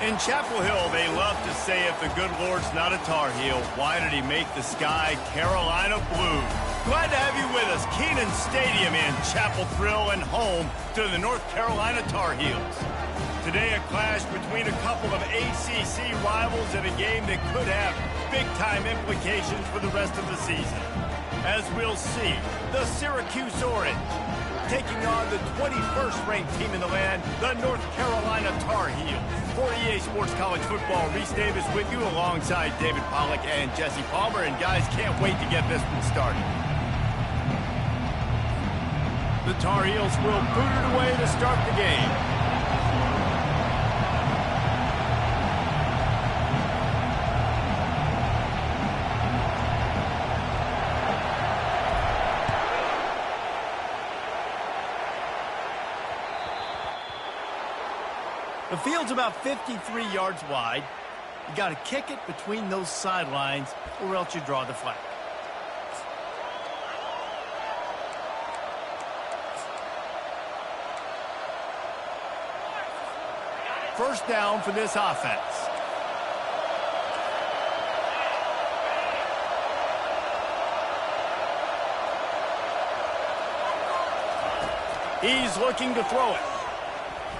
In Chapel Hill, they love to say if the good Lord's not a Tar Heel, why did he make the sky Carolina blue? Glad to have you with us. Kenan Stadium in Chapel Thrill and home to the North Carolina Tar Heels. Today, a clash between a couple of ACC rivals in a game that could have big-time implications for the rest of the season. As we'll see, the Syracuse Orange taking on the 21st ranked team in the land, the North Carolina Tar Heels. For EA Sports College Football, Reese Davis with you alongside David Pollack and Jesse Palmer. And guys, can't wait to get this one started. The Tar Heels will boot it away to start the game. The field's about 53 yards wide. You got to kick it between those sidelines or else you draw the flag. First down for this offense. He's looking to throw it.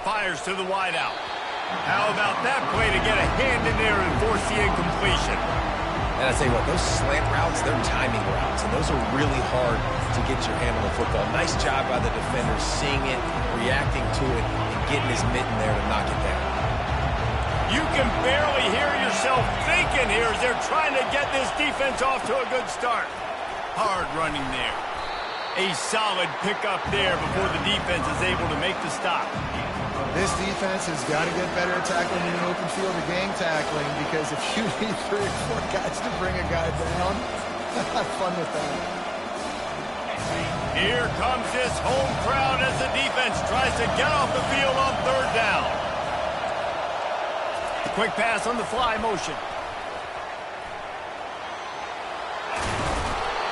Fires to the wideout. How about that play to get a hand in there and force the incompletion? And I tell you what, those slant routes, they're timing routes, and those are really hard to get your hand on the football. Nice job by the defender seeing it, reacting to it, and getting his mitten there to knock it down. You can barely hear yourself thinking here as they're trying to get this defense off to a good start. Hard running there. A solid pickup there before the defense is able to make the stop. This defense has got to get better at tackling in the open field or gang tackling, because if you need 3 or 4 guys to bring a guy down, have fun with that. Here comes this home crowd as the defense tries to get off the field on 3rd down. Quick pass on the fly motion.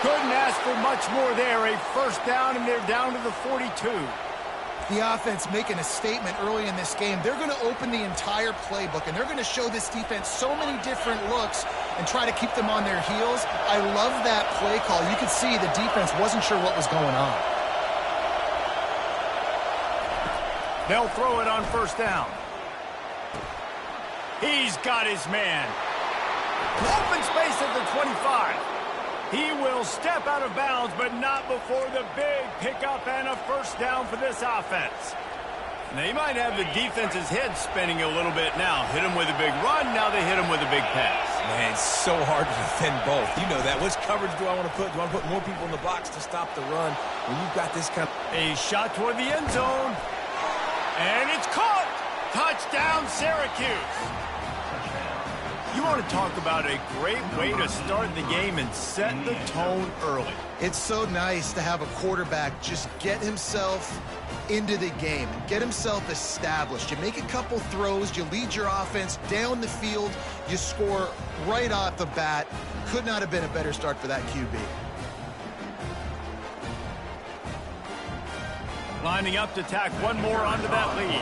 Couldn't ask for much more there. A first down, and they're down to the 42. The offense making a statement early in this game. They're going to open the entire playbook, and they're going to show this defense so many different looks and try to keep them on their heels. I love that play call. You could see the defense wasn't sure what was going on. They'll throw it on first down. He's got his man. Open space at the 25. He will step out of bounds, but not before the big pickup and a first down for this offense. They might have the defense's head spinning a little bit now. Hit him with a big run, now they hit him with a big pass. Man, it's so hard to defend both. You know that. Which coverage do I want to put? Do I want to put more people in the box to stop the run? When you've got this kind of... A shot toward the end zone. And it's caught! Touchdown, Syracuse! You want to talk about a great way to start the game and set the tone early. It's so nice to have a quarterback just get himself into the game and get himself established. You make a couple throws, you lead your offense down the field, you score right off the bat. Could not have been a better start for that QB. Lining up to tack one more onto that lead.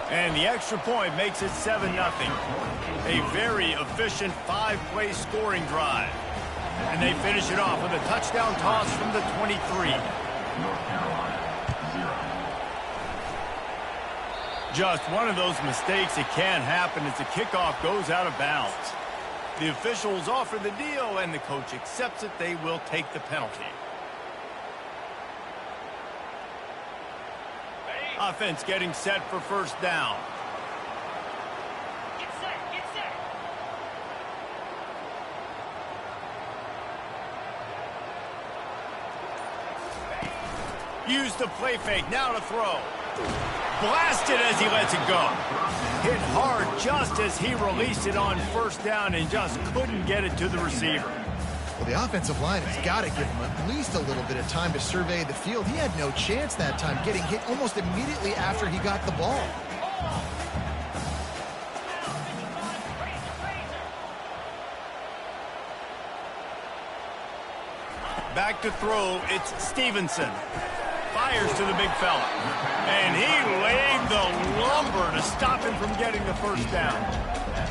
And the extra point makes it 7-0. A very efficient 5-play scoring drive. And they finish it off with a touchdown toss from the 23. Just one of those mistakes that can happen as the kickoff goes out of bounds. The officials offer the deal, and the coach accepts it. They will take the penalty. Offense getting set for first down. Get set, get set. Use the play fake, now to throw. Blasted as he lets it go. Hit hard just as he released it on first down and just couldn't get it to the receiver. Well, the offensive line has got to give him at least a little bit of time to survey the field. He had no chance that time, getting hit almost immediately after he got the ball. Back to throw, it's Stevenson. Fires to the big fella. And he laid the lumber to stop him from getting the first down.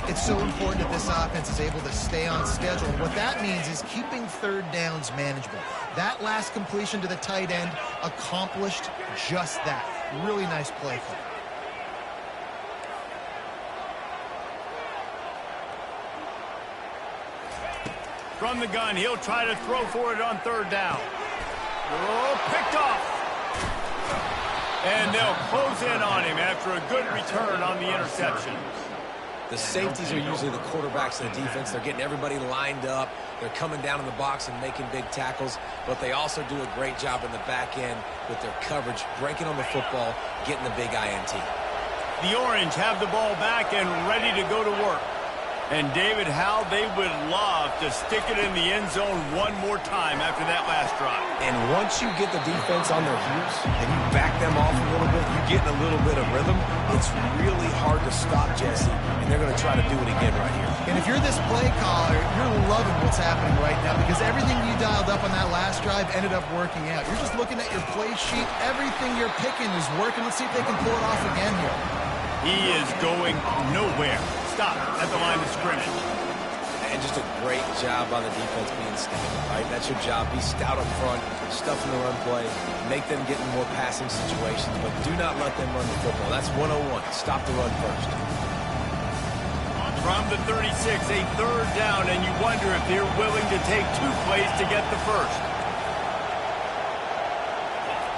It's so important that this offense is able to stay on schedule. What that means is keeping third downs manageable. That last completion to the tight end accomplished just that. Really nice play call. From the gun, he'll try to throw for it on third down. Oh, picked off. And they'll close in on him after a good return on the interception. The safeties are usually the quarterbacks of the defense. They're getting everybody lined up. They're coming down in the box and making big tackles, but they also do a great job in the back end with their coverage, breaking on the football, getting the big INT. The Orange have the ball back and ready to go to work. And David, how they would love to stick it in the end zone one more time after that last drive. And once you get the defense on their heels and you back them off a little bit, you get in a little bit of rhythm, it's really hard to stop, Jesse, and they're going to try to do it again right here. And if you're this play caller, you're loving what's happening right now because everything you dialed up on that last drive ended up working out. You're just looking at your play sheet. Everything you're picking is working. Let's see if they can pull it off again here. He is going nowhere. Stop at the line of scrimmage. And just a great job on the defense being stout, right? That's your job. Be stout up front, stuff in the run play, make them get in more passing situations, but do not let them run the football. That's 101. Stop the run first. From the 36, a third down, and you wonder if they're willing to take two plays to get the first.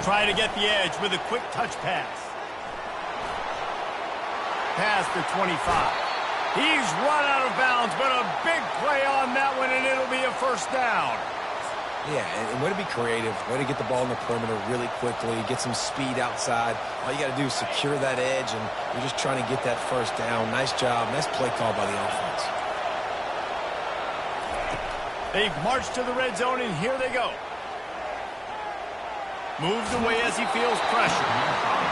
Try to get the edge with a quick touch pass. Past the 25. He's run out of bounds, but a big play on that one, and it'll be a first down. Yeah, and way to be creative, way to get the ball in the perimeter really quickly, get some speed outside. All you got to do is secure that edge, and you're just trying to get that first down. Nice job. Nice play call by the offense. They've marched to the red zone, and here they go. Moves away as he feels pressure.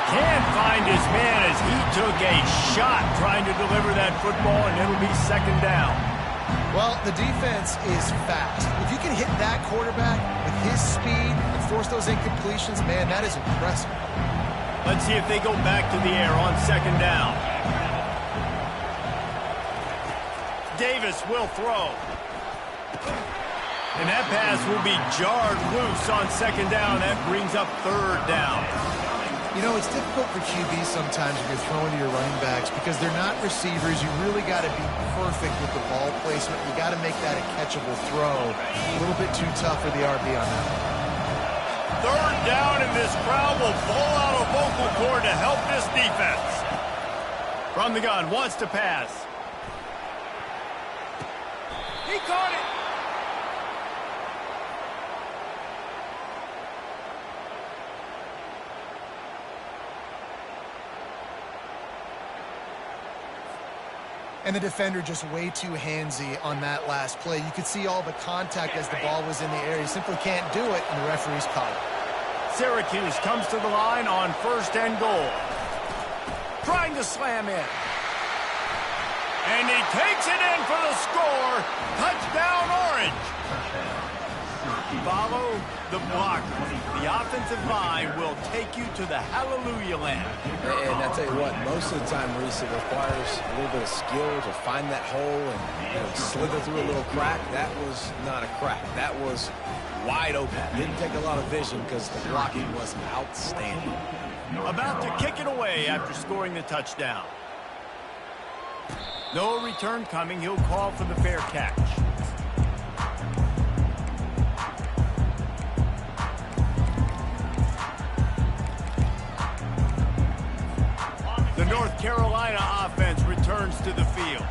Can't find his man as he took a shot trying to deliver that football, and it'll be second down. Well, the defense is fast. If you can hit that quarterback with his speed and force those incompletions, man, that is impressive. Let's see if they go back to the air on second down. Davis will throw. And that pass will be jarred loose on second down. That brings up third down. You know, it's difficult for QBs sometimes when you're throwing to your running backs because they're not receivers. You really got to be perfect with the ball placement. You got to make that a catchable throw. A little bit too tough for the RB on that one. Third down, and this crowd will pull out a vocal cord to help this defense. From the gun, wants to pass. He caught it. And the defender just way too handsy on that last play. You could see all the contact as the ball was in the air. He simply can't do it, and the referee's caught it. Syracuse comes to the line on first and goal. Trying to slam in. And he takes it in for the score. Touchdown, Orange. Follow the block. The offensive line will take you to the hallelujah land. And I tell you what, most of the time, Reese, it requires a little bit of skill to find that hole and slither through a little crack. That was not a crack. That was wide open. Didn't take a lot of vision because the blocking was outstanding. About to kick it away after scoring the touchdown. No return coming. He'll call for the fair catch. The North Carolina offense returns to the field.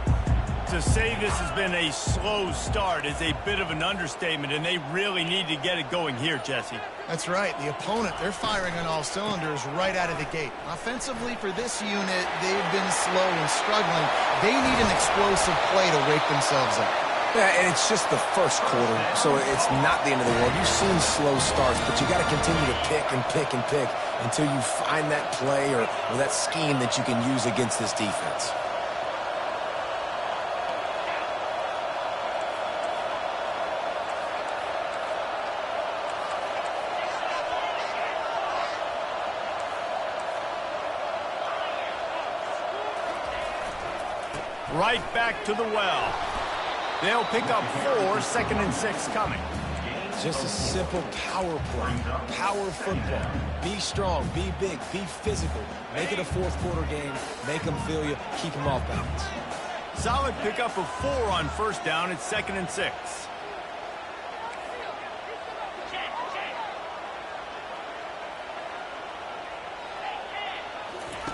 To say this has been a slow start is a bit of an understatement, and they really need to get it going here, Jesse. That's right. The opponent, they're firing on all cylinders right out of the gate. Offensively, for this unit, they've been slow and struggling. They need an explosive play to wake themselves up. Yeah, and it's just the first quarter, so it's not the end of the world. You've seen slow starts, but you got to continue to pick and pick and pick until you find that play or that scheme that you can use against this defense. Right back to the well. They'll pick up 4, 2nd and 6 coming. Just a simple power play, power football. Be strong, be big, be physical. Make it a fourth quarter game. Make them feel you. Keep them off balance. Solid pickup of 4 on 1st down. It's 2nd and 6.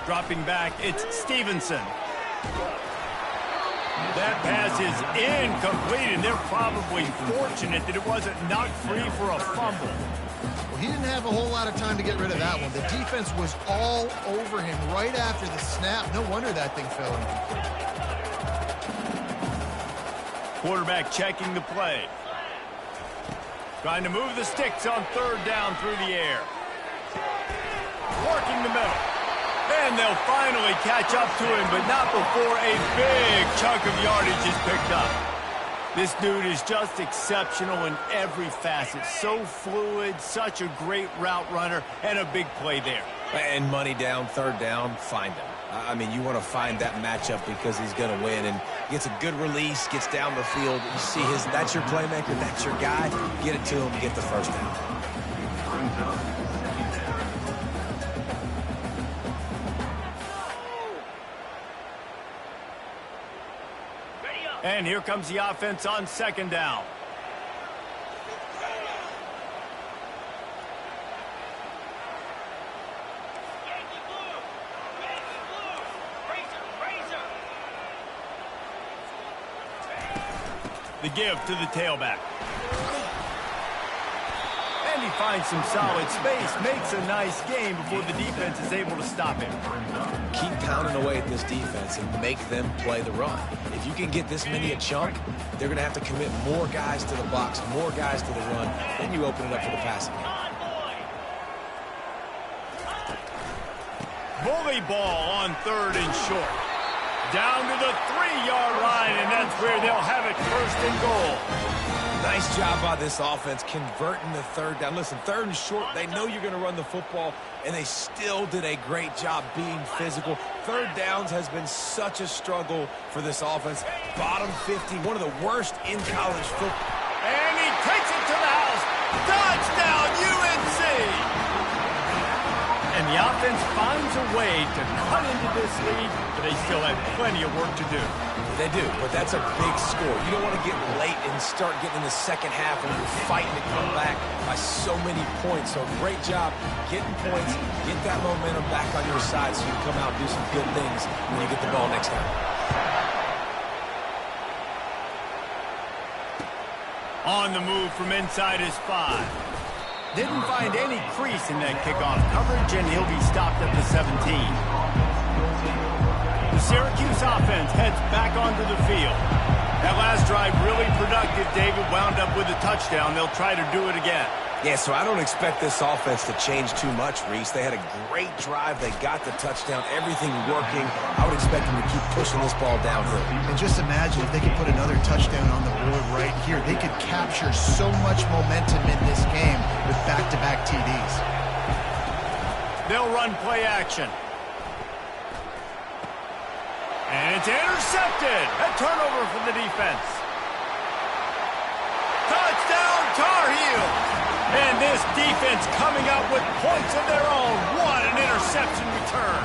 Dropping back, it's Stevenson. That pass is incomplete, and they're probably fortunate that it wasn't knocked free for a fumble. Well, he didn't have a whole lot of time to get rid of that one. The defense was all over him right after the snap. No wonder that thing fell incomplete. Quarterback checking the play. Trying to move the sticks on 3rd down through the air. Working the middle. And they'll finally catch up to him, but not before a big chunk of yardage is picked up. This dude is just exceptional in every facet. So fluid, such a great route runner, and a big play there. And money down, 3rd down, find him. I mean, you want to find that matchup because he's going to win, and gets a good release, gets down the field. You see that's your playmaker, that's your guy. Get it to him, get the 1st down. And here comes the offense on 2nd down. The give to the tailback. And he finds some solid space, makes a nice game before the defense is able to stop him. Keep pounding away at this defense and make them play the run. If you can get this many a chunk, they're going to have to commit more guys to the box, more guys to the run. Then you open it up for the passing game. Bully ball on 3rd and short. Down to the 3-yard line, and that's where they'll have it 1st and goal. Nice job by this offense converting the 3rd down. Listen, 3rd and short, they know you're going to run the football, and they still did a great job being physical. 3rd downs has been such a struggle for this offense. Bottom 50, one of the worst in college football. And he takes it to the house. Touchdown, UNC! And the offense finds a way to cut into this lead, but they still have plenty of work to do. They do, but that's a big score. You don't want to get late and start getting in the 2nd half when you're fighting to come back by so many points. So great job getting points, get that momentum back on your side so you can come out and do some good things when you get the ball next time. On the move from inside his 5. Didn't find any crease in that kickoff coverage, and he'll be stopped at the 17. The Syracuse offense heads back onto the field. That last drive really productive. David wound up with a touchdown. They'll try to do it again. Yeah, so I don't expect this offense to change too much, Reese. They had a great drive. They got the touchdown, everything working. I would expect them to keep pushing this ball downhill. And just imagine if they could put another touchdown on the board right here. They could capture so much momentum in this game with back-to-back TDs. They'll run play action. And it's intercepted. A turnover for the defense. Touchdown, Tar Heels. And this defense coming up with points of their own. What an interception return.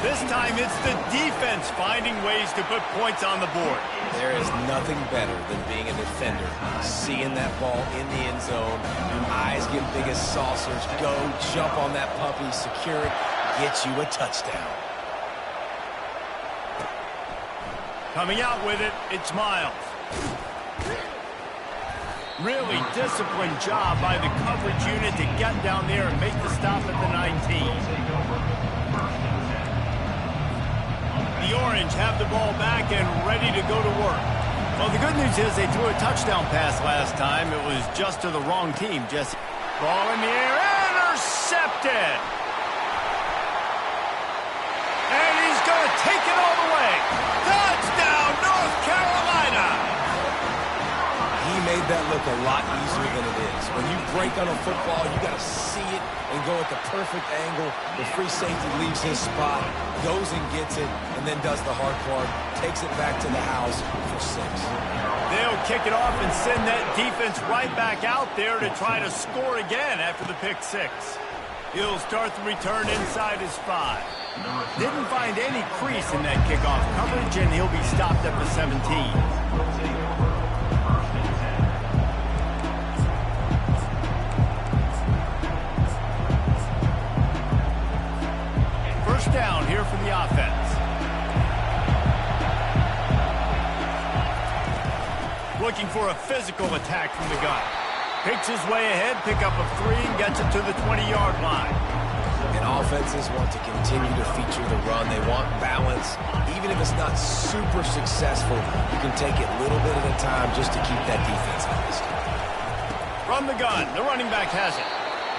This time it's the defense finding ways to put points on the board. There is nothing better than being a defender. Seeing that ball in the end zone, eyes get big as saucers, go jump on that puppy, secure it, get you a touchdown. Coming out with it, it's Miles. Really disciplined job by the coverage unit to get down there and make the stop at the 19. The Orange have the ball back and ready to go to work. Well, the good news is they threw a touchdown pass last time. It was just to the wrong team, Jesse. Ball in the air, intercepted! And he's going to take it all the way. Touchdown, North Carolina! He made made that look a lot easier than it is. When you break on a football, you got to see it and go at the perfect angle. The free safety leaves his spot, goes and gets it, and then does the hard part, takes it back to the house for 6. They'll kick it off and send that defense right back out there to try to score again after the pick 6. He'll start the return inside his 5. Didn't find any crease in that kickoff coverage, and he'll be stopped at the 17. First down here for the offense. Looking for a physical attack from the gun. Picks his way ahead, pick up a 3, and gets it to the 20-yard line. And offenses want to continue to feature the run. They want balance. Even if it's not super successful, you can take it little bit at a time just to keep that defense honest. From the gun, the running back has it.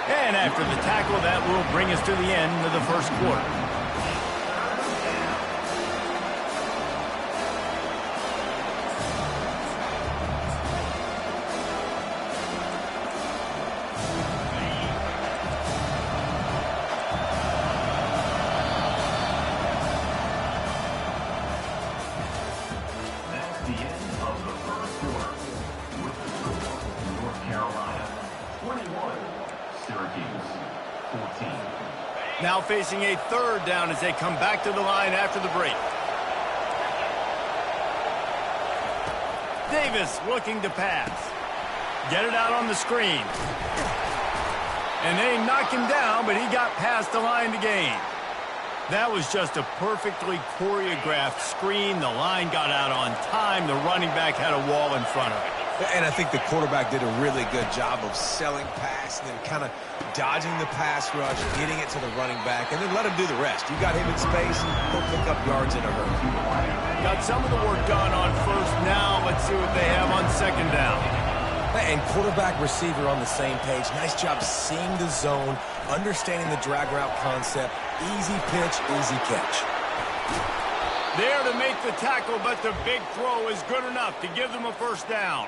And after the tackle, that will bring us to the end of the first quarter. Syracuse, 14. Now facing a third down as they come back to the line after the break. Davis looking to pass. Get it out on the screen. And they knock him down, but he got past the line to gain. That was just a perfectly choreographed screen. The line got out on time. The running back had a wall in front of it. And I think the quarterback did a really good job of selling pass and then kind of dodging the pass rush, getting it to the running back, and then let him do the rest. You got him in space, and he'll pick up yards in a hurry. Got some of the work done on first. Now let's see what they have on second down. And quarterback, receiver on the same page. Nice job seeing the zone, understanding the drag route concept. Easy pitch, easy catch. There to make the tackle, but the big throw is good enough to give them a first down.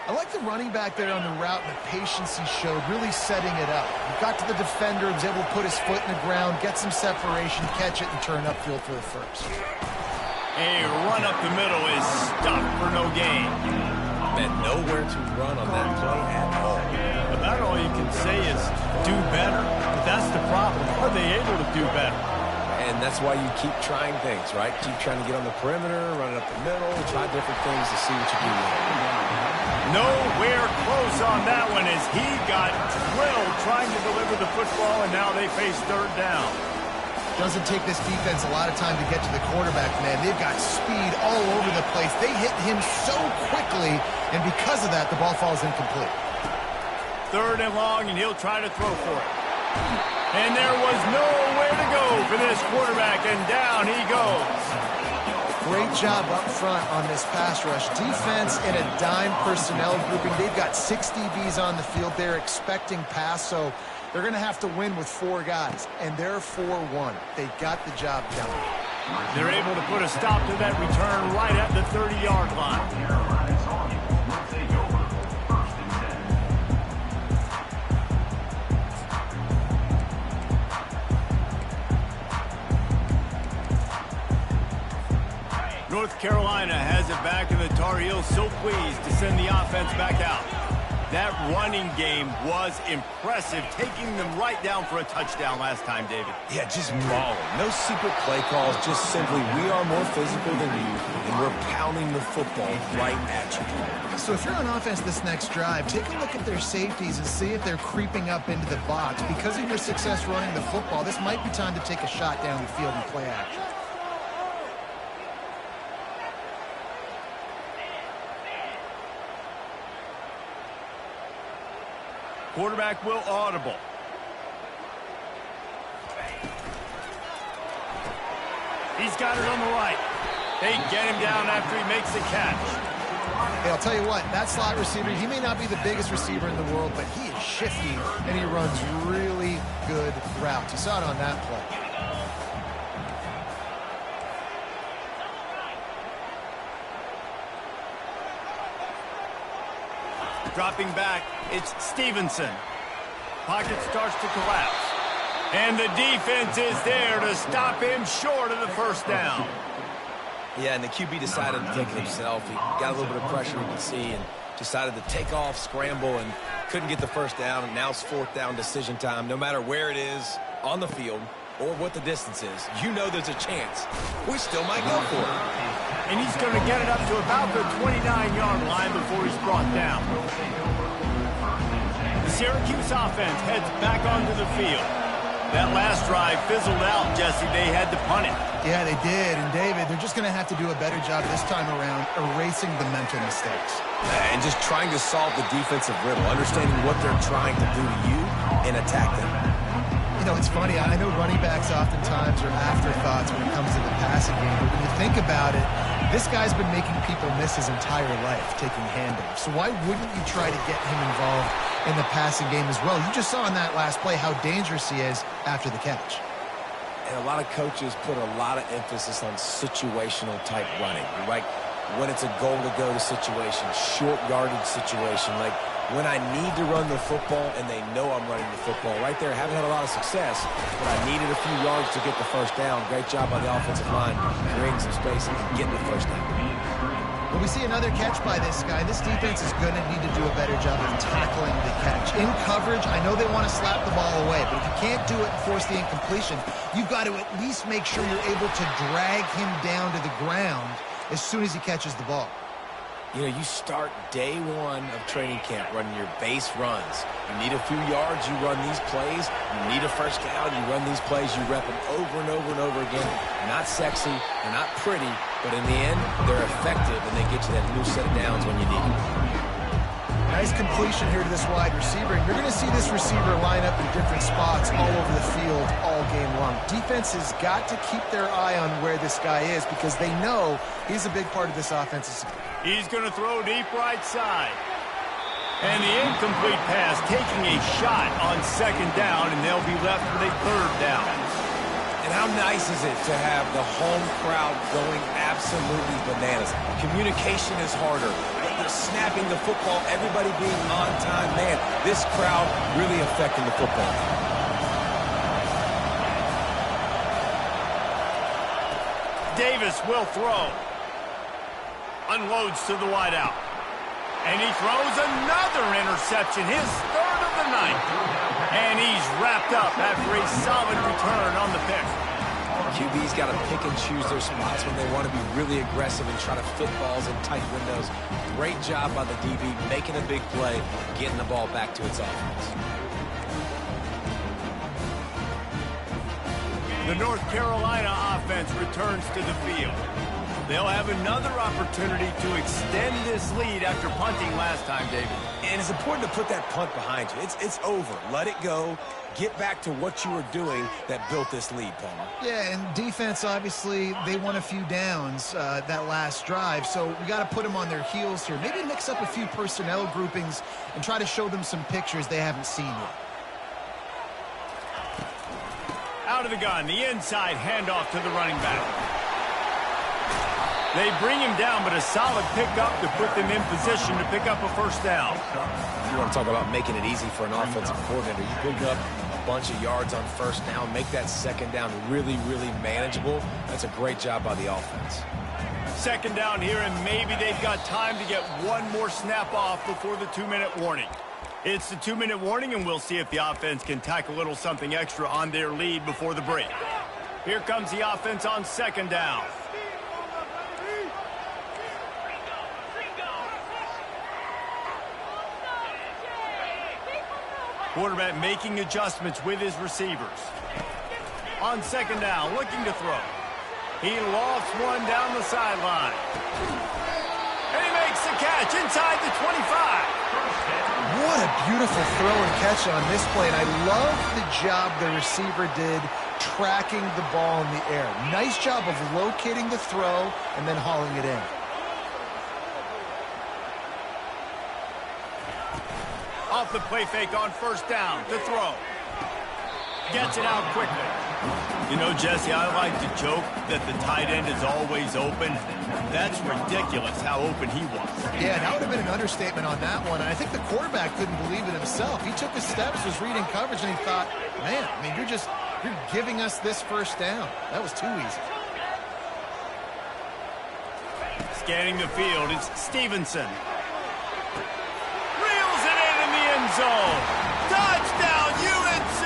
I like the running back there on the route and the patience he showed, really setting it up. He got to the defender, was able to put his foot in the ground, get some separation, catch it, and turn upfield for the first. A run up the middle is stopped for no gain. And nowhere to run on that play at all. About all you can say is do better. But that's the problem. Are they able to do better? And that's why you keep trying things, right? Keep trying to get on the perimeter, run it up the middle, try different things to see what you do. Nowhere close on that one as he got drilled trying to deliver the football, and now they face third down. Doesn't take this defense a lot of time to get to the quarterback, man. They've got speed all over the place. They hit him so quickly, and because of that, the ball falls incomplete. Third and long, and he'll try to throw for it. And there was nowhere to go for this quarterback, and down he goes. Great job up front on this pass rush. Defense in a dime personnel grouping. They've got 6 DBs on the field. They're expecting pass, so they're going to have to win with 4 guys, and they're 4-1. They got the job done. They're able to put a stop to that return right at the 30-yard line. North Carolina has it back, and the Tar Heels so pleased to send the offense back out. That running game was impressive, taking them right down for a touchdown last time, David. Yeah, just mauling. No secret play calls, just simply we are more physical than you, and we're pounding the football right at you. So if you're on offense this next drive, take a look at their safeties and see if they're creeping up into the box. Because of your success running the football, this might be time to take a shot down the field and play action. Quarterback will audible. He's got it on the right. They get him down after he makes the catch. Hey, I'll tell you what, that slot receiver, he may not be the biggest receiver in the world, but he is shifty, and he runs really good routes. You saw it on that play. Dropping back, it's Stevenson. Pocket starts to collapse. And the defense is there to stop him short of the first down. Yeah, and the QB decided to take it himself. He got a little bit of pressure, you can see, and decided to take off, scramble, and couldn't get the first down. And now it's fourth down decision time. No matter where it is on the field or what the distance is, you know there's a chance. We still might go for it. And he's going to get it up to about the 29-yard line before he's brought down. The Syracuse offense heads back onto the field. That last drive fizzled out, Jesse. They had to punt it. Yeah, they did. And, David, they're just going to have to do a better job this time around erasing the mental mistakes. And just trying to solve the defensive riddle, understanding what they're trying to do to you and attack them. You know, it's funny. I know running backs oftentimes are afterthoughts when it comes to the passing game. But when you think about it, this guy's been making people miss his entire life taking handoffs. So why wouldn't you try to get him involved in the passing game as well? You just saw in that last play how dangerous he is after the catch. And a lot of coaches put a lot of emphasis on situational type running, right? When it's a goal-to-go situation, short yardage situation, like when I need to run the football and they know I'm running the football. Right there, haven't had a lot of success, but I needed a few yards to get the first down. Great job by the offensive line, creating some space and getting the first down. Well, we see another catch by this guy. This defense is going to need to do a better job of tackling the catch. In coverage, I know they want to slap the ball away, but if you can't do it and force the incompletion, you've got to at least make sure you're able to drag him down to the ground as soon as he catches the ball. You know, you start day one of training camp running your base runs. You need a few yards, you run these plays. You need a first down, you run these plays. You rep them over and over and over again. Not sexy, they're not pretty, but in the end, they're effective, and they get you that new set of downs when you need it. Nice completion here to this wide receiver. And you're going to see this receiver line up in different spots all over the field all game long. Defense has got to keep their eye on where this guy is because they know he's a big part of this offense. He's going to throw deep right side. And the incomplete pass taking a shot on second down, and they'll be left with a third down. And how nice is it to have the home crowd going absolutely bananas? Communication is harder. Snapping the football, everybody being on time. Man, this crowd really affecting the football. Davis will throw. Unloads to the wideout. And he throws another interception, his third of the night. And he's wrapped up after a solid return on the pick. QB's got to pick and choose their spots when they want to be really aggressive and try to fit balls in tight windows. Great job by the DB making a big play, getting the ball back to its offense. The North Carolina offense returns to the field. They'll have another opportunity to extend this lead after punting last time, David. And it's important to put that punt behind you. It's over. Let it go. Get back to what you were doing that built this lead, Palmer. Yeah, and defense, obviously, they won a few downs that last drive, so we got to put them on their heels here. Maybe mix up a few personnel groupings and try to show them some pictures they haven't seen yet. Out of the gun, the inside handoff to the running back. They bring him down, but a solid pickup to put them in position to pick up a first down. You want to talk about making it easy for an offensive coordinator. You pick up a bunch of yards on first down, make that second down really, really manageable. That's a great job by the offense. Second down here, and maybe they've got time to get one more snap off before the 2-minute warning. It's the 2-minute warning, and we'll see if the offense can tack a little something extra on their lead before the break. Here comes the offense on second down. Quarterback making adjustments with his receivers. On second down, looking to throw. He lofts one down the sideline. And he makes the catch inside the 25. What a beautiful throw and catch on this play. And I love the job the receiver did tracking the ball in the air. Nice job of locating the throw and then hauling it in. Off the play fake on first down. The throw. Gets it out quickly. You know, Jesse, I like to joke that the tight end is always open. That's ridiculous how open he was. Yeah, that would have been an understatement on that one. And I think the quarterback couldn't believe it himself. He took his steps, was reading coverage, and he thought, man, I mean, you're giving us this first down. That was too easy. Scanning the field, it's Stevenson. Reels it in the end zone. Touchdown, UNC!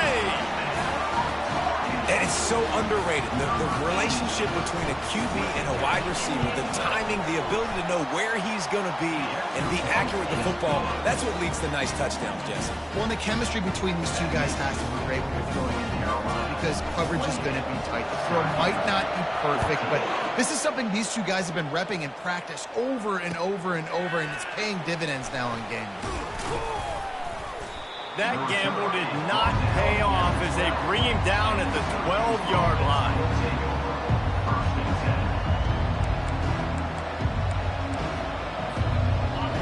And it's so underrated. The relationship between a QB and a wide receiver, the timing, the ability to know where he's going to be and be accurate with the football, that's what leads to nice touchdowns, Jesse. Well, and the chemistry between these two guys has to be great when you're throwing in the air because coverage is going to be tight. The throw might not be perfect, but this is something these two guys have been repping in practice over and over and over, and it's paying dividends now in game. That gamble did not pay off as they bring him down at the 12-yard line.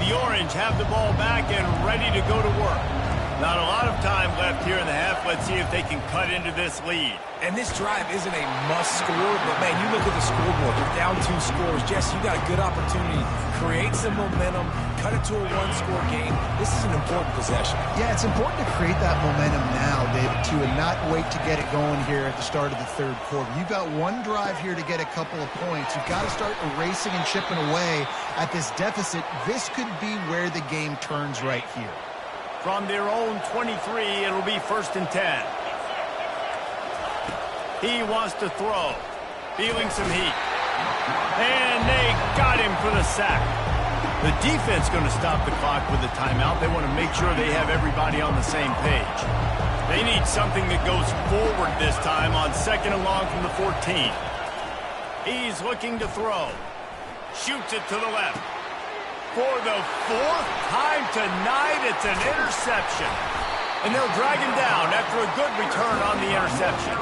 The Orange have the ball back and ready to go to work. Not a lot of time left here in the half. Let's see if they can cut into this lead. And this drive isn't a must score, but, man, you look at the scoreboard. You're down 2 scores. Jesse, you got a good opportunity. Create some momentum. Cut it to a 1-score game. This is an important possession. Yeah, it's important to create that momentum now, David, too, and not wait to get it going here at the start of the third quarter. You've got one drive here to get a couple of points. You've got to start erasing and chipping away at this deficit. This could be where the game turns right here. From their own 23, it'll be 1st and 10. He wants to throw. Feeling some heat. And they got him for the sack. The defense going to stop the clock with a timeout. They want to make sure they have everybody on the same page. They need something that goes forward this time on 2nd and long from the 14. He's looking to throw. Shoots it to the left. For the 4th time tonight, it's an interception. And they'll drag him down after a good return on the interception.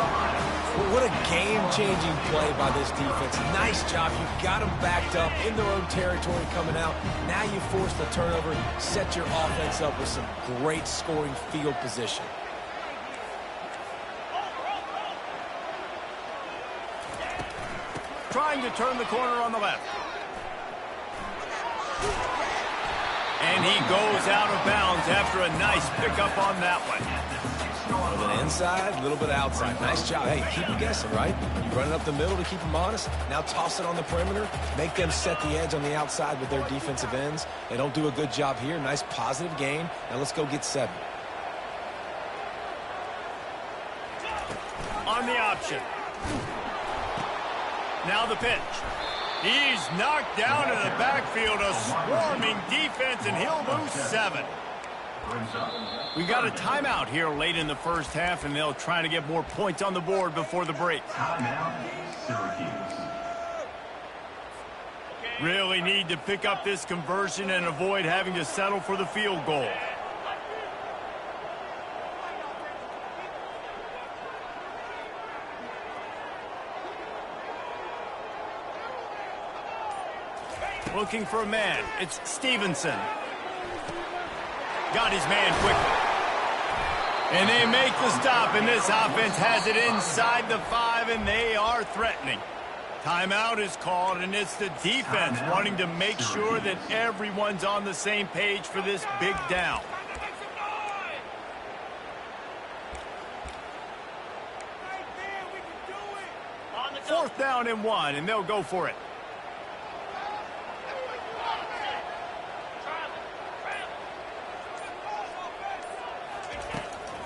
What a game-changing play by this defense. Nice job. You got them backed up in their own territory coming out. Now you force the turnover, set your offense up with some great scoring field position. Trying to turn the corner on the left. And he goes out of bounds after a nice pickup on that one. A little bit inside, a little bit outside. Nice job. Hey, keep them guessing, right? You run it up the middle to keep them honest. Now toss it on the perimeter. Make them set the edge on the outside with their defensive ends. They don't do a good job here. Nice positive gain. Now let's go get 7. On the option. Now the pitch. He's knocked down in the backfield, a swarming defense, and he'll lose 7. We got a timeout here late in the first half, and they'll try to get more points on the board before the break. Timeout, Syracuse. Really need to pick up this conversion and avoid having to settle for the field goal. Looking for a man. It's Stevenson. Got his man quickly. And they make the stop, and this offense has it inside the 5, and they are threatening. Timeout is called, and it's the defense wanting to make sure that everyone's on the same page for this big down. Fourth down and 1, and they'll go for it.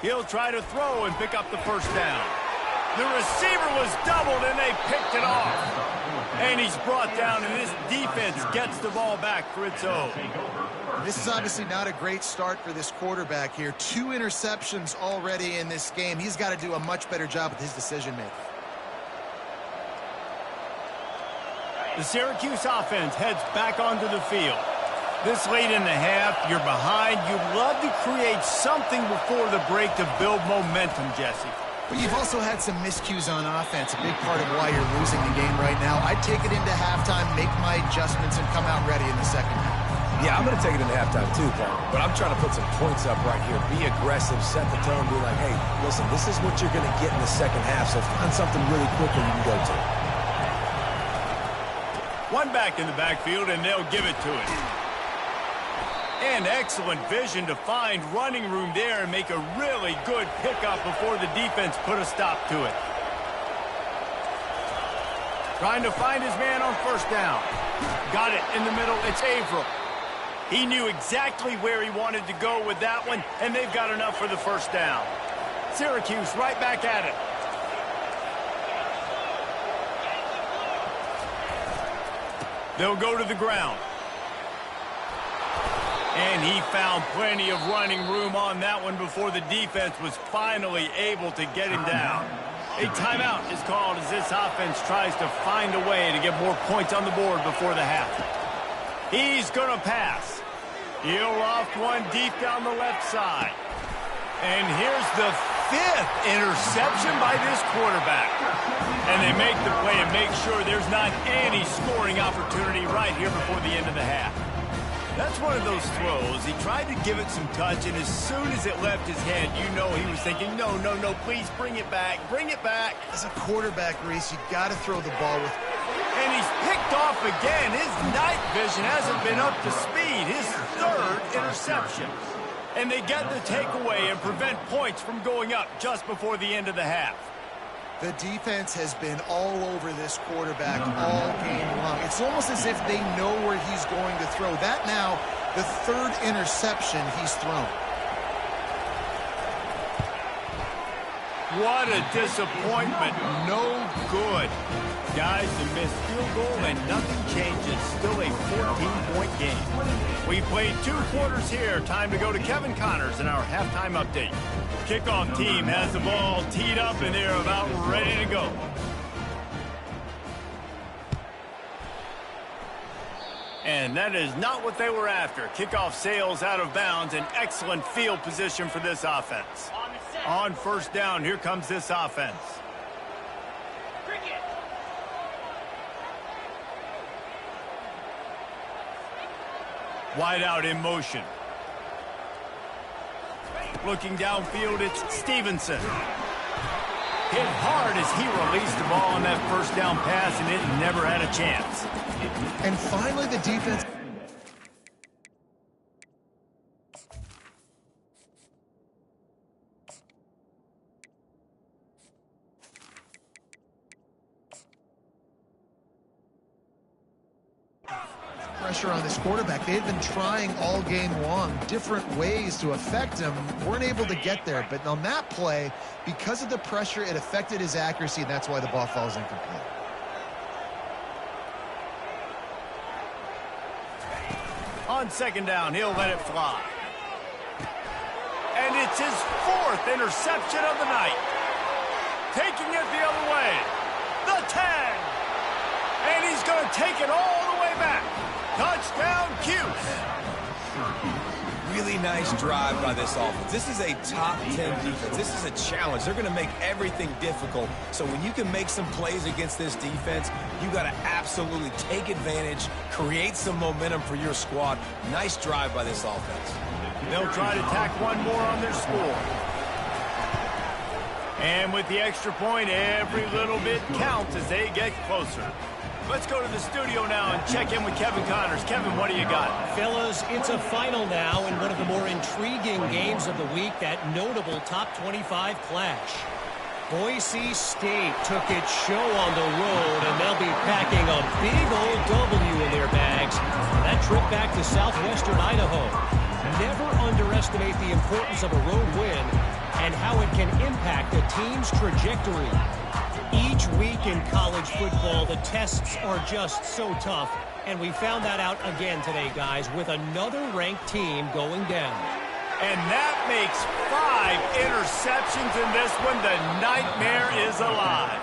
He'll try to throw and pick up the first down. The receiver was doubled, and they picked it off. And he's brought down, and this defense gets the ball back for its own. This is obviously not a great start for this quarterback here. 2 interceptions already in this game. He's got to do a much better job with his decision-making. The Syracuse offense heads back onto the field. This late in the half, you're behind. You'd love to create something before the break to build momentum, Jesse. But you've also had some miscues on offense, a big part of why you're losing the game right now. I'd take it into halftime, make my adjustments, and come out ready in the second half. Yeah, I'm going to take it into halftime too, Paul. But I'm trying to put some points up right here. Be aggressive, set the tone, be like, hey, listen, this is what you're going to get in the second half, so find something really quickly you can go to. One back in the backfield, and they'll give it to it. And excellent vision to find running room there and make a really good pickup before the defense put a stop to it. Trying to find his man on first down. Got it in the middle. It's Averill. He knew exactly where he wanted to go with that one, and they've got enough for the first down. Syracuse right back at it. They'll go to the ground. And he found plenty of running room on that one before the defense was finally able to get him down. A timeout is called as this offense tries to find a way to get more points on the board before the half. He's going to pass. He'll loft one deep down the left side. And here's the 5th interception by this quarterback. And they make the play and make sure there's not any scoring opportunity right here before the end of the half. That's one of those throws. He tried to give it some touch, and as soon as it left his hand, you know he was thinking, no, no, no, please bring it back, bring it back. As a quarterback, Reese, you got to throw the ball with. And he's picked off again. His night vision hasn't been up to speed. His 3rd interception. And they get the takeaway and prevent points from going up just before the end of the half. The defense has been all over this quarterback all game long. It's almost as if they know where he's going to throw. That now, the 3rd interception he's thrown. What a disappointment. No good. Guys, the missed field goal and nothing changes. Still a 14-point game. We played 2 quarters here. Time to go to Kevin Connors in our halftime update. Kickoff team has the ball teed up, and they're about ready to go. And that is not what they were after. Kickoff sails out of bounds, an excellent field position for this offense. On first down, here comes this offense. Wide out in motion. Looking downfield, it's Stevenson. Hit hard as he released the ball on that first down pass, and it never had a chance. And finally, the defense. Pressure on this quarterback. They had been trying all game long different ways to affect him. Weren't able to get there. But on that play, because of the pressure, it affected his accuracy, and that's why the ball falls incomplete. On second down, he'll let it fly. And it's his 4th interception of the night. Taking it the other way. The 10. And he's going to take it all the way back. Touchdown, Cuse. Really nice drive by this offense. This is a top 10 defense. This is a challenge. They're going to make everything difficult. So when you can make some plays against this defense, you got to absolutely take advantage, create some momentum for your squad. Nice drive by this offense. They'll try to tack one more on their score. And with the extra point, every little bit counts as they get closer. Let's go to the studio now and check in with Kevin Connors. Kevin, what do you got? Fellas, it's a final now in one of the more intriguing games of the week, that notable top 25 clash. Boise State took its show on the road, and they'll be packing a big old W in their bags for that trip back to southwestern Idaho. Never underestimate the importance of a road win and how it can impact a team's trajectory. Each week in college football, the tests are just so tough, and we found that out again today, guys, with another ranked team going down. And that makes 5 interceptions in this one. The nightmare is alive.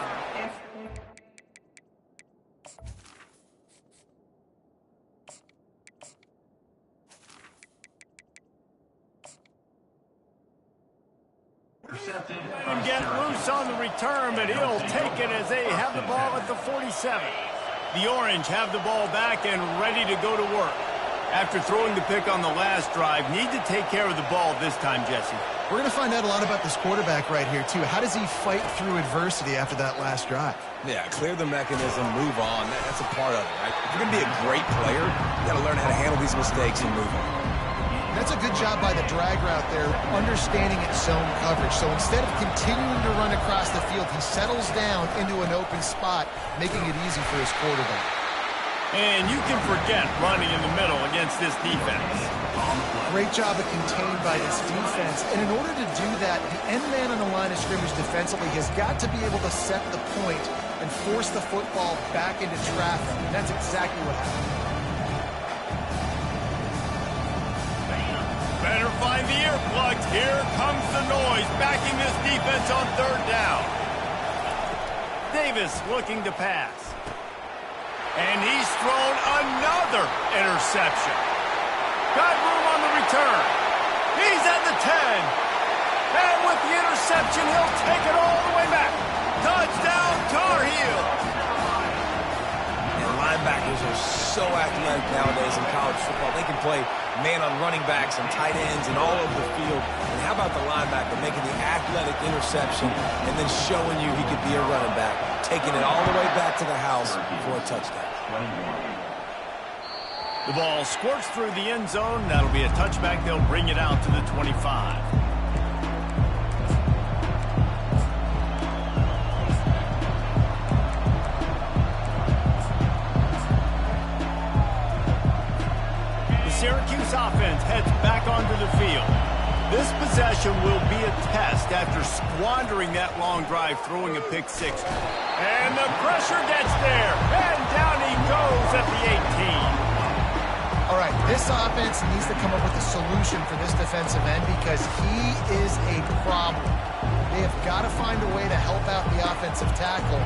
And get loose on the return, but he'll take it as they have the ball at the 47. The Orange have the ball back and ready to go to work. After throwing the pick on the last drive, need to take care of the ball this time, Jesse. We're going to find out a lot about this quarterback right here, too. How does he fight through adversity after that last drive? Yeah, clear the mechanism, move on. That's a part of it, right? If you're going to be a great player, you got to learn how to handle these mistakes and move on. That's a good job by the drag route there, understanding its zone coverage. So instead of continuing to run across the field, he settles down into an open spot, making it easy for his quarterback. And you can forget running in the middle against this defense. Great job of contained by this defense. And in order to do that, the end man on the line of scrimmage defensively has got to be able to set the point and force the football back into traffic. And that's exactly what happened. Better find the earplugs. Here comes the noise, backing this defense on third down. Davis looking to pass. And he's thrown another interception. Got room on the return. He's at the 10. And with the interception, he'll take it all the way back. Touchdown, Tar Heel. And linebackers are so athletic nowadays in college football. They can play man on running backs and tight ends and all over the field. And how about the linebacker making the athletic interception and then showing you he could be a running back, taking it all the way back to the house for a touchdown. The ball squirts through the end zone. That'll be a touchback. They'll bring it out to the 25. The Syracuse offense heads back onto the field. This possession will be a test after squandering that long drive, throwing a pick six. And the pressure gets there. And down he goes at the 18. All right, this offense needs to come up with a solution for this defensive end because he is a problem. They have got to find a way to help out the offensive tackle,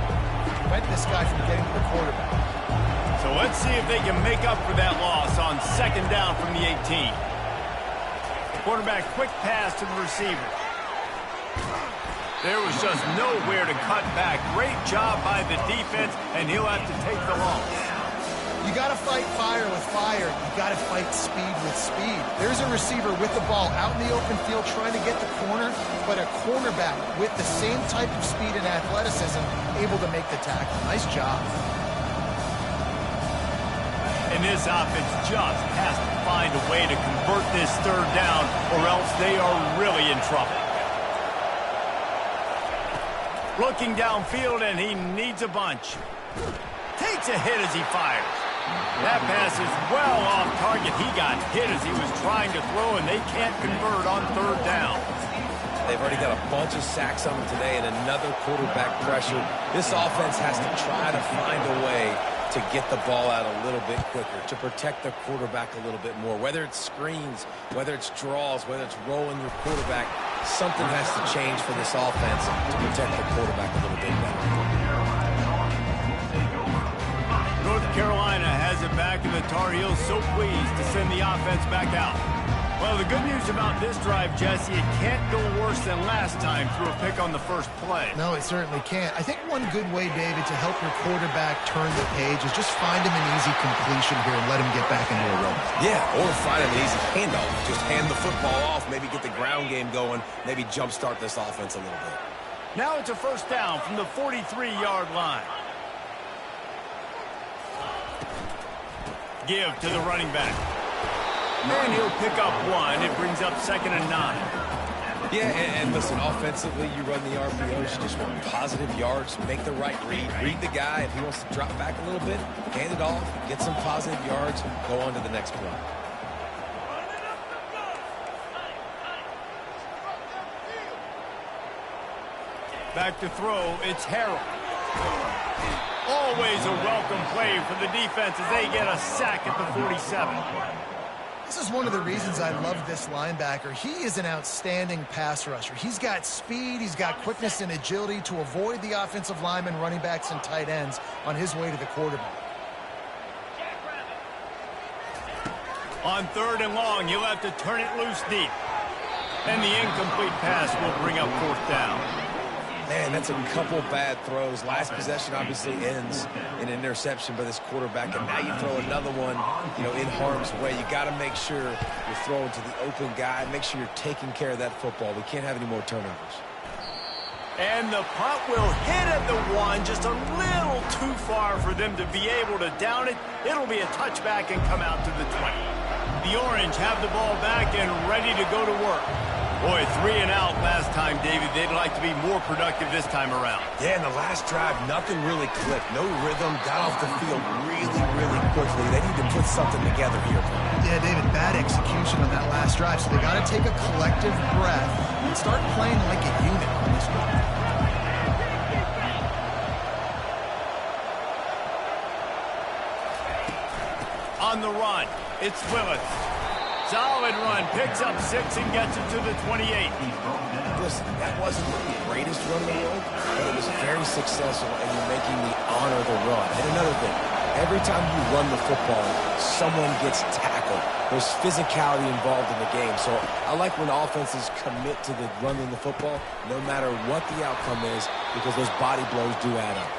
prevent this guy from getting to the quarterback. So let's see if they can make up for that loss on second down from the 18. Quarterback quick pass to the receiver. There was just nowhere to cut back. Great job by the defense, and he'll have to take the loss. You got to fight fire with fire. You got to fight speed with speed. There's a receiver with the ball out in the open field trying to get the corner, but a cornerback with the same type of speed and athleticism able to make the tackle. Nice job. And this offense just has to find a way to convert this third down, or else they are really in trouble. Looking downfield, and he needs a bunch. Takes a hit as he fires. That pass is well off target. He got hit as he was trying to throw, and they can't convert on third down. They've already got a bunch of sacks on them today and another quarterback pressure. This offense has to try to find a way to get the ball out a little bit quicker, to protect their quarterback a little bit more. Whether it's screens, whether it's draws, whether it's rolling your quarterback, something has to change for this offense to protect the quarterback a little bit better. North Carolina has it back, and the Tar Heels so pleased to send the offense back out. Well, the good news about this drive, Jesse, it can't go worse than last time through a pick on the first play. No, it certainly can't. I think one good way, David, to help your quarterback turn the page is just find him an easy completion here and let him get back into a rhythm. Yeah, or find him an easy handoff. Just hand the football off, maybe get the ground game going, maybe jumpstart this offense a little bit. Now it's a first down from the 43-yard line. Give to the running back. And he'll pick up one. It brings up 2nd and 9. Yeah, and listen, offensively, you run the RPOs. You just want positive yards, make the right read. Read the guy. If he wants to drop back a little bit, hand it off, get some positive yards, go on to the next play. Back to throw, it's Harrell. Always a welcome play for the defense as they get a sack at the 47. This is one of the reasons I love this linebacker. He is an outstanding pass rusher. He's got speed, he's got quickness and agility to avoid the offensive linemen, running backs, and tight ends on his way to the quarterback. On 3rd and long, he'll have to turn it loose deep. And the incomplete pass will bring up 4th down. Man, that's a couple bad throws. Last possession obviously ends in an interception by this quarterback, and now you throw another one, in harm's way. You got to make sure you're throwing to the open guy. Make sure you're taking care of that football. We can't have any more turnovers. And the punt will hit at the 1, just a little too far for them to be able to down it. It'll be a touchback and come out to the 20. The Orange have the ball back and ready to go to work. Boy, 3 and out last time, David. They'd like to be more productive this time around. Yeah, in the last drive, nothing really clicked. No rhythm, got off the field really, really quickly. They need to put something together here. Yeah, David, bad execution on that last drive, so they got to take a collective breath and start playing like a unit on this one. On the run, it's Willis. Solid run, picks up 6 and gets it to the 28. Listen, that wasn't the greatest run in the world, but it was very successful, and you're making me honor the run. And another thing, every time you run the football, someone gets tackled. There's physicality involved in the game. So I like when offenses commit to the running the football, no matter what the outcome is, because those body blows do add up.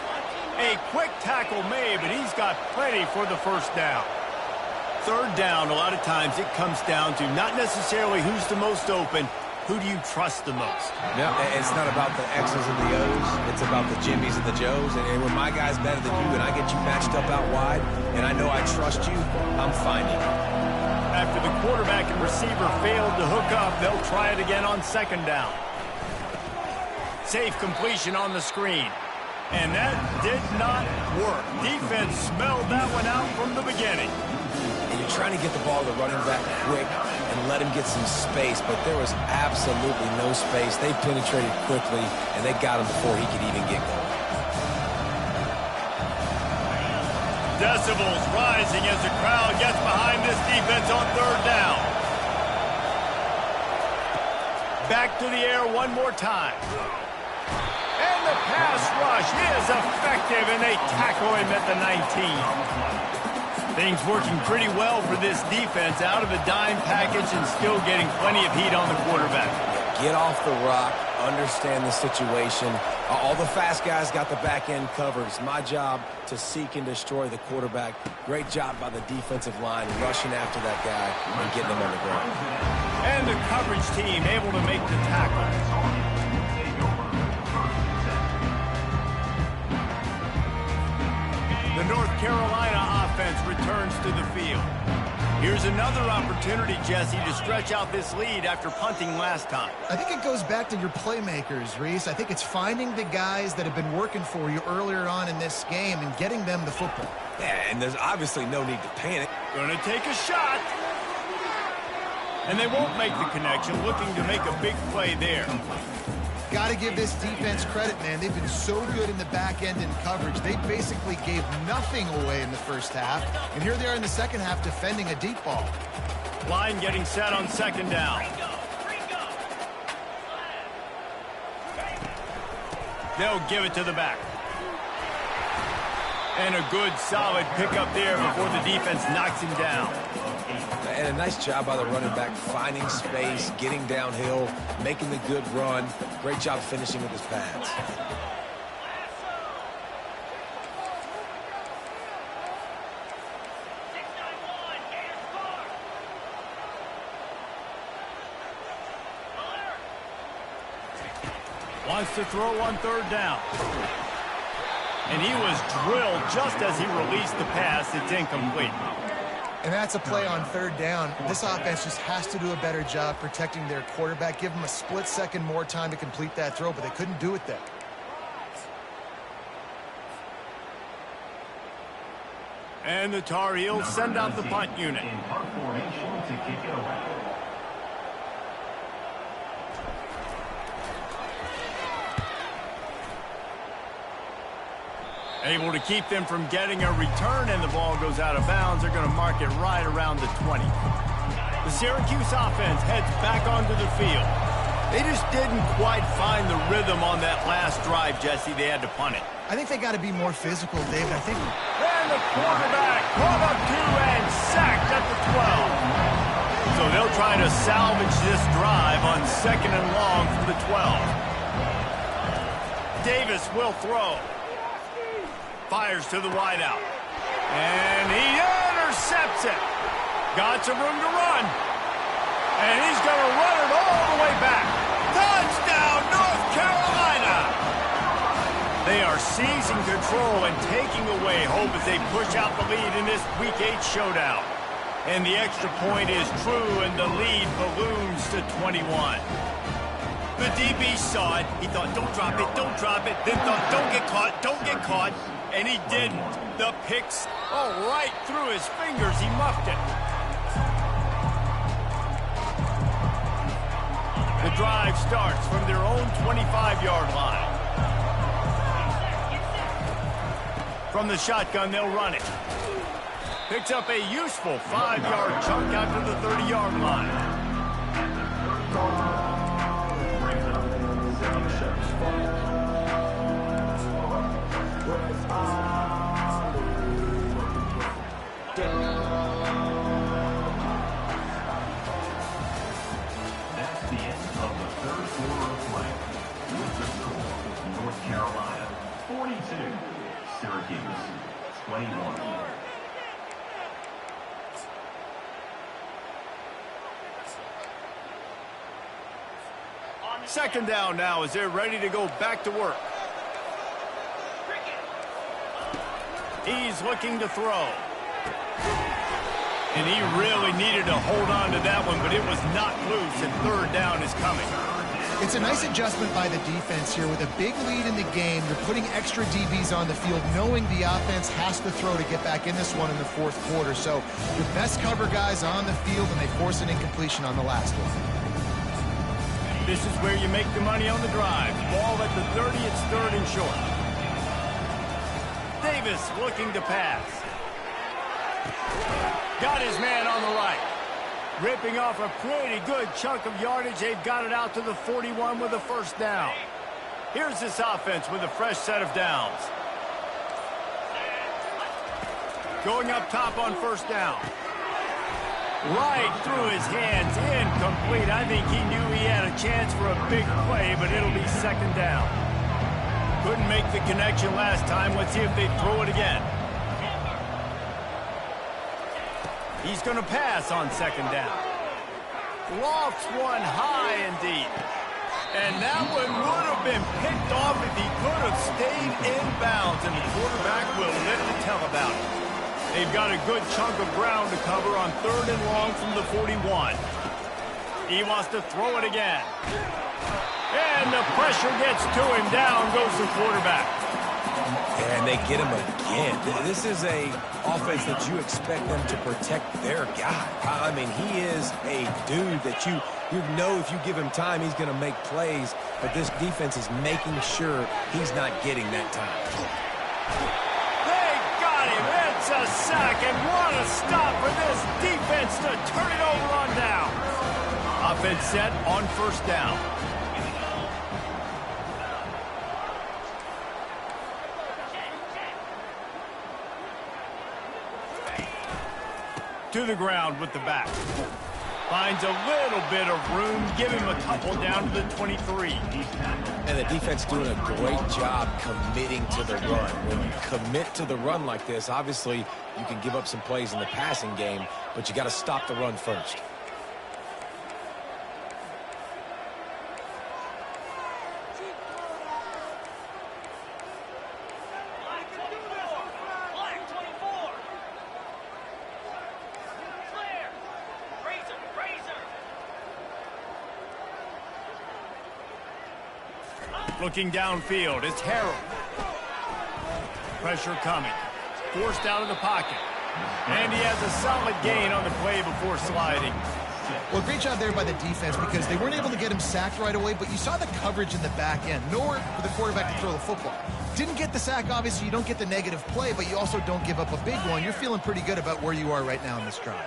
A quick tackle made, but he's got plenty for the first down. Third down, a lot of times it comes down to not necessarily who's the most open, who do you trust the most? Yeah, it's not about the X's and the O's. It's about the Jimmys and the Joes. And when my guy's better than you and I get you matched up out wide and I know I trust you, I'm finding you. After the quarterback and receiver failed to hook up, they'll try it again on second down. Safe completion on the screen. And that did not work. Defense smelled that one out from the beginning. And you're trying to get the ball to the running back quick and let him get some space, but there was absolutely no space. They penetrated quickly, and they got him before he could even get going. Decibels rising as the crowd gets behind this defense on third down. Back to the air one more time. And the pass rush is effective, and they tackle him at the 19. Things working pretty well for this defense, out of a dime package and still getting plenty of heat on the quarterback. Get off the rock, understand the situation. All the fast guys got the back end covered. It's my job to seek and destroy the quarterback. Great job by the defensive line, rushing after that guy and getting him on the ground. And the coverage team able to make the tackle. The North Carolina offense returns to the field. Here's another opportunity, Jesse, to stretch out this lead after punting last time. I think it goes back to your playmakers, Reese. I think it's finding the guys that have been working for you earlier on in this game and getting them the football. Yeah, and there's obviously no need to panic. Gonna take a shot. And they won't make the connection, looking to make a big play there. Got to give this defense credit, man. They've been so good in the back end in coverage. They basically gave nothing away in the first half. And here they are in the second half defending a deep ball. Line getting set on second down. They'll give it to the back. And a good, solid pickup there before the defense knocks him down. And a nice job by the running back, finding space, getting downhill, making the good run. Great job finishing with his pads. Wants to throw on third down. And he was drilled just as he released the pass. It's incomplete. And that's a play on third down. This offense just has to do a better job protecting their quarterback. Give them a split second more time to complete that throw, but they couldn't do it there. And the Tar Heels send out the punt unit. In punt formation to kick it away. Able to keep them from getting a return, and the ball goes out of bounds. They're going to mark it right around the 20. The Syracuse offense heads back onto the field. They just didn't quite find the rhythm on that last drive, Jesse. They had to punt it. I think they got to be more physical, David. I think. And the quarterback caught up to and sacked at the 12. So they'll try to salvage this drive on second and long from the 12. Davis will throw. Fires to the wideout. And he intercepts it. Got some room to run. And he's going to run it all the way back. Touchdown, North Carolina! They are seizing control and taking away hope as they push out the lead in this Week 8 showdown. And the extra point is true, and the lead balloons to 21. The DB saw it. He thought, don't drop it, don't drop it. Then thought, don't get caught, don't get caught. And he didn't. The picks, right through his fingers. He muffed it. The drive starts from their own 25-yard line. From the shotgun, they'll run it. Picks up a useful 5-yard chunk out to the 30-yard line. That's the end of the third quarter of play. With the score, North Carolina 42, Syracuse 21. Second down now as they're ready to go back to work. He's looking to throw. And he really needed to hold on to that one, but it was not loose, and third down is coming. It's a nice adjustment by the defense here. With a big lead in the game, you're putting extra DBs on the field, knowing the offense has to throw to get back in this one in the fourth quarter. So your best cover guys on the field, and they force an incompletion on the last one. This is where you make the money on the drive. Ball at the 30, it's third and short. Davis looking to pass. Got his man on the right. Ripping off a pretty good chunk of yardage. They've got it out to the 41 with a first down. Here's this offense with a fresh set of downs. Going up top on first down. Right through his hands, incomplete. I think he knew he had a chance for a big play, but it'll be second down. Couldn't make the connection last time. Let's see if they throw it again. He's going to pass on second down. Lofts one high and deep. And that one would have been picked off if he could have stayed in bounds, and the quarterback will live to tell about it. They've got a good chunk of ground to cover on third and long from the 41. He wants to throw it again. And the pressure gets to him. Down goes the quarterback. And they get him again. This is a offense that you expect them to protect their guy. I mean, he is a dude that you know if you give him time, he's going to make plays. But this defense is making sure he's not getting that time. They got him. It's a sack. And what a stop for this defense to turn it over on down. Offense set on first down. To the ground with the back. Finds a little bit of room. Give him a couple down to the 23. And the defense doing a great job committing to the run. When you commit to the run like this, obviously you can give up some plays in the passing game, but you got to stop the run first. Looking downfield, it's Harrell. Pressure coming. Forced out of the pocket. And he has a solid gain on the play before sliding. Well, great job there by the defense because they weren't able to get him sacked right away, but you saw the coverage in the back end. Nowhere for the quarterback to throw the football. Didn't get the sack, obviously. You don't get the negative play, but you also don't give up a big one. You're feeling pretty good about where you are right now in this drive.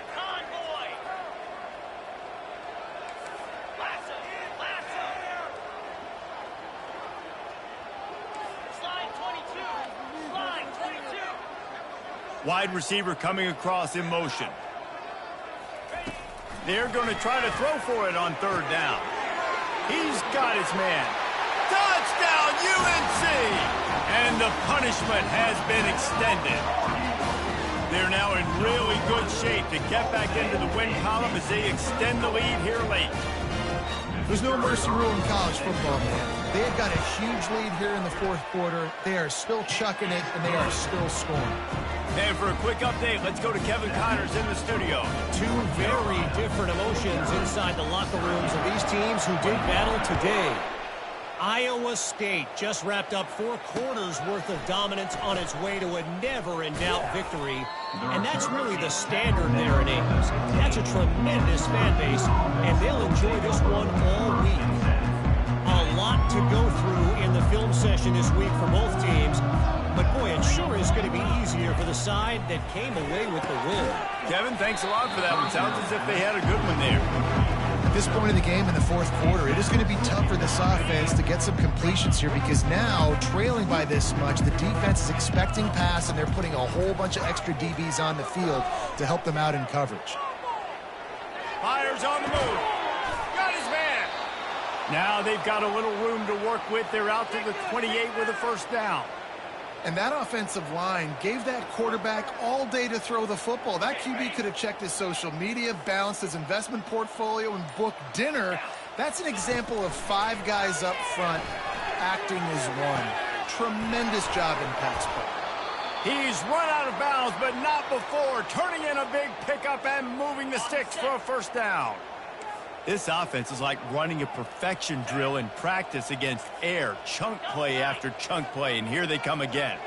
Wide receiver coming across in motion. They're going to try to throw for it on third down. He's got his man. Touchdown, UNC! And the punishment has been extended. They're now in really good shape to get back into the win column as they extend the lead here late. There's no mercy rule in college football, man. They've got a huge lead here in the fourth quarter. They are still chucking it, and they are still scoring. And for a quick update, let's go to Kevin Connors in the studio. Two very different emotions inside the locker rooms of these teams who did battle today. Iowa State just wrapped up 4 quarters worth of dominance on its way to a never-in-doubt victory. And that's really the standard there in Ames. That's a tremendous fan base, and they'll enjoy this one all week. A lot to go through in the film session this week for both teams. But, boy, it sure is going to be easier for the side that came away with the win. Kevin, thanks a lot for that one. Sounds as if they had a good one there. At this point in the game in the fourth quarter, it is going to be tough for this offense to get some completions here because now, trailing by this much, the defense is expecting pass, and they're putting a whole bunch of extra DBs on the field to help them out in coverage. Fires on the move. Got his man. Now they've got a little room to work with. They're out to the 28 with a first down. And that offensive line gave that quarterback all day to throw the football. That QB could have checked his social media, balanced his investment portfolio, and booked dinner. That's an example of 5 guys up front acting as one. Tremendous job in pass play. He's run out of bounds, but not before. Turning in a big pickup and moving the sticks for a first down. This offense is like running a perfection drill in practice against air. Chunk play after chunk play, and here they come again.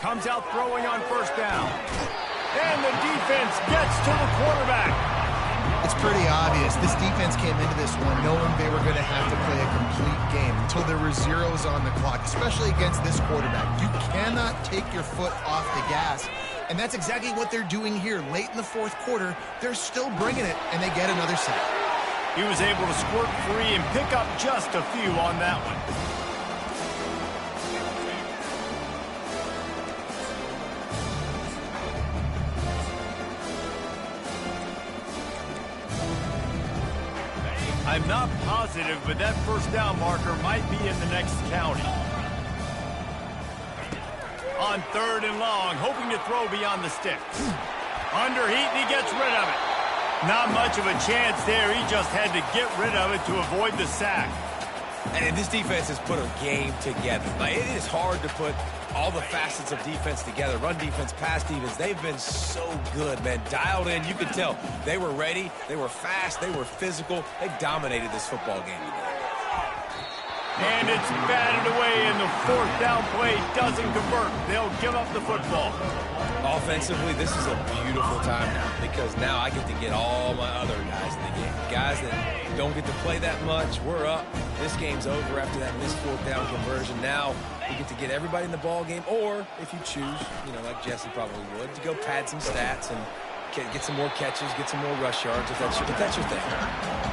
Comes out throwing on first down. And the defense gets to the quarterback. It's pretty obvious. This defense came into this one knowing they were going to have to play a complete game until there were zeros on the clock, especially against this quarterback. You cannot take your foot off the gas. And that's exactly what they're doing here. Late in the fourth quarter, they're still bringing it, and they get another sack. He was able to squirt free and pick up just a few on that one. I'm not positive, but that first down marker might be in the next county. On 3rd and long, hoping to throw beyond the sticks. Under heat, and he gets rid of it. Not much of a chance there. He just had to get rid of it to avoid the sack. And this defense has put a game together. Like, it is hard to put all the facets of defense together. Run defense, pass defense. They've been so good, man. Dialed in. You could tell they were ready. They were fast. They were physical. They dominated this football game today. And it's batted away, and the 4th down play doesn't convert. They'll give up the football. Offensively, this is a beautiful time now because now I get to get all my other guys in the game. Guys that don't get to play that much, we're up. This game's over after that missed 4th down conversion. Now we get to get everybody in the ball game, or if you choose, like Jesse probably would, to go pad some stats and get some more catches, get some more rush yards if that's your thing.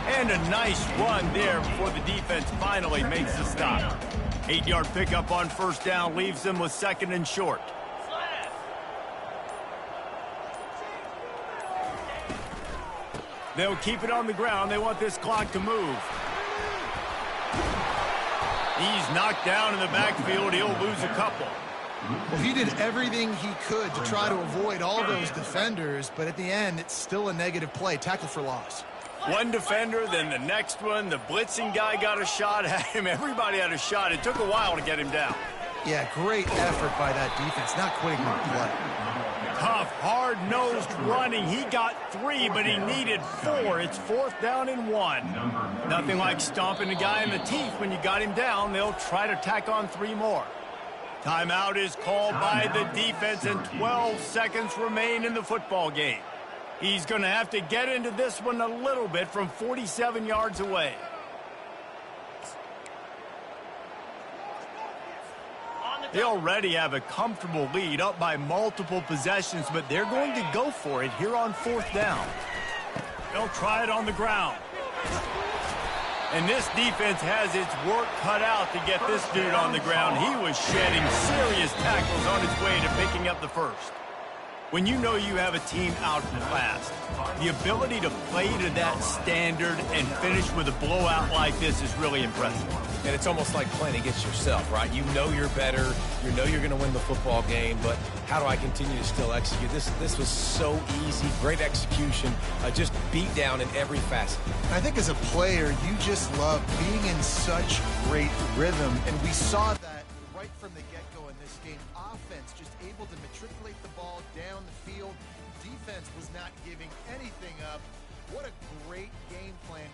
And a nice run there before the defense finally makes the stop. 8-yard pickup on first down leaves them with 2nd and short. They'll keep it on the ground. They want this clock to move. He's knocked down in the backfield. He'll lose a couple. Well, he did everything he could to try to avoid all those defenders, but at the end, it's still a negative play. Tackle for loss. One defender, then the next one. The blitzing guy got a shot at him. Everybody had a shot. It took a while to get him down. Yeah, great effort by that defense. Not quitting the play. Tough, hard-nosed running. He got 3, but he needed 4. It's 4th down and 1. Nothing like stomping a guy in the teeth when you got him down. They'll try to tack on 3 more. Timeout is called by the defense, and 12 seconds remain in the football game. He's going to have to get into this one a little bit from 47 yards away. They already have a comfortable lead, up by multiple possessions, but they're going to go for it here on 4th down. They'll try it on the ground. And this defense has its work cut out to get this dude on the ground. He was shedding serious tackles on his way to picking up the first. When you know you have a team outclassed, the ability to play to that standard and finish with a blowout like this is really impressive. And it's almost like playing against yourself, right? You know you're better. You know you're going to win the football game, but how do I continue to still execute? This was so easy. Great execution. Just beat down in every facet. I think as a player, you just love being in such great rhythm, and we saw that right from the get-go in this game. Offense just able to matriculate the ball down the field. Defense was not giving anything up. What a great game plan.